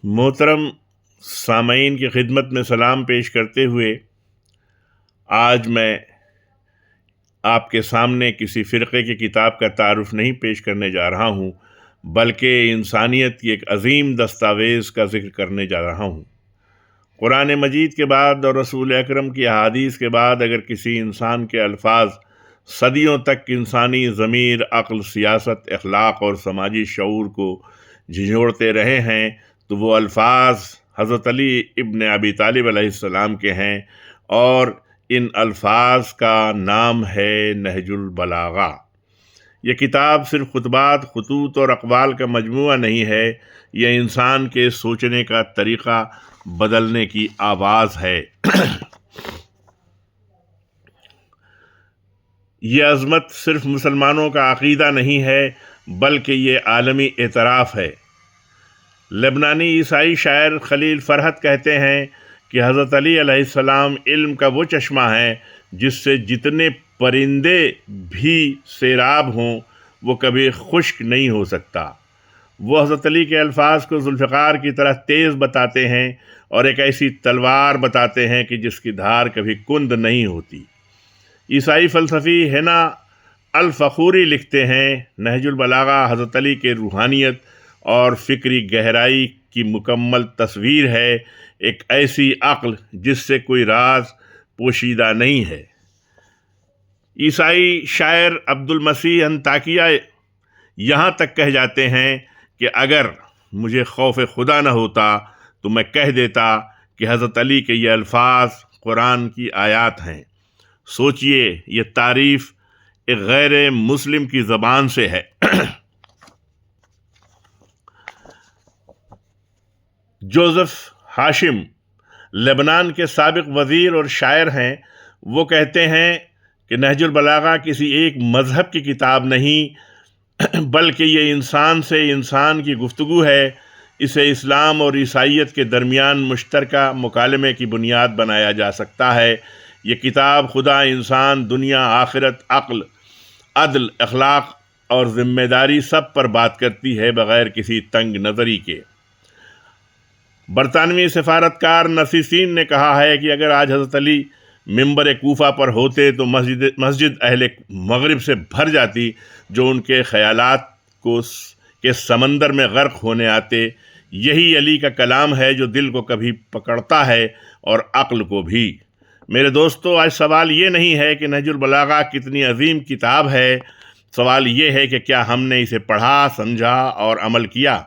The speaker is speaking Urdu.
محترم سامعین کی خدمت میں سلام پیش کرتے ہوئے آج میں آپ کے سامنے کسی فرقے کی کتاب کا تعارف نہیں پیش کرنے جا رہا ہوں، بلکہ انسانیت کی ایک عظیم دستاویز کا ذکر کرنے جا رہا ہوں۔ قرآن مجید کے بعد اور رسول اکرم کی احادیث کے بعد اگر کسی انسان کے الفاظ صدیوں تک انسانی ضمیر، عقل، سیاست، اخلاق اور سماجی شعور کو جھنجھوڑتے رہے ہیں تو وہ الفاظ حضرت علی ابن ابی طالب علیہ السلام کے ہیں، اور ان الفاظ کا نام ہے نہج البلاغہ۔ یہ کتاب صرف خطبات، خطوط اور اقوال کا مجموعہ نہیں ہے، یہ انسان کے سوچنے کا طریقہ بدلنے کی آواز ہے۔ یہ عظمت صرف مسلمانوں کا عقیدہ نہیں ہے، بلکہ یہ عالمی اعتراف ہے۔ لبنانی عیسائی شاعر خلیل فرحت کہتے ہیں کہ حضرت علی علیہ السلام علم کا وہ چشمہ ہے جس سے جتنے پرندے بھی سیراب ہوں وہ کبھی خشک نہیں ہو سکتا۔ وہ حضرت علی کے الفاظ کو ذوالفقار کی طرح تیز بتاتے ہیں اور ایک ایسی تلوار بتاتے ہیں کہ جس کی دھار کبھی کند نہیں ہوتی۔ عیسائی فلسفی ہینا الفخوری لکھتے ہیں، نہج البلاغہ حضرت علی کے روحانیت اور فکری گہرائی کی مکمل تصویر ہے، ایک ایسی عقل جس سے کوئی راز پوشیدہ نہیں ہے۔ عیسائی شاعر عبد المسیح انطاکیہ یہاں تک کہہ جاتے ہیں کہ اگر مجھے خوف خدا نہ ہوتا تو میں کہہ دیتا کہ حضرت علی کے یہ الفاظ قرآن کی آیات ہیں۔ سوچئے، یہ تعریف ایک غیر مسلم کی زبان سے ہے۔ جوزف ہاشم لبنان کے سابق وزیر اور شاعر ہیں، وہ کہتے ہیں کہ نہج البلاغہ کسی ایک مذہب کی کتاب نہیں، بلکہ یہ انسان سے انسان کی گفتگو ہے۔ اسے اسلام اور عیسائیت کے درمیان مشترکہ مکالمے کی بنیاد بنایا جا سکتا ہے۔ یہ کتاب خدا، انسان، دنیا، آخرت، عقل، عدل، اخلاق اور ذمہ داری سب پر بات کرتی ہے، بغیر کسی تنگ نظری کے۔ برطانوی سفارتکار نصیصین نے کہا ہے کہ اگر آج حضرت علی منبر کوفہ پر ہوتے تو مسجد اہل مغرب سے بھر جاتی، جو ان کے خیالات کے سمندر میں غرق ہونے آتے۔ یہی علی کا کلام ہے جو دل کو کبھی پکڑتا ہے اور عقل کو بھی۔ میرے دوستو، آج سوال یہ نہیں ہے کہ نہج البلاغہ کتنی عظیم کتاب ہے، سوال یہ ہے کہ کیا ہم نے اسے پڑھا، سمجھا اور عمل کیا۔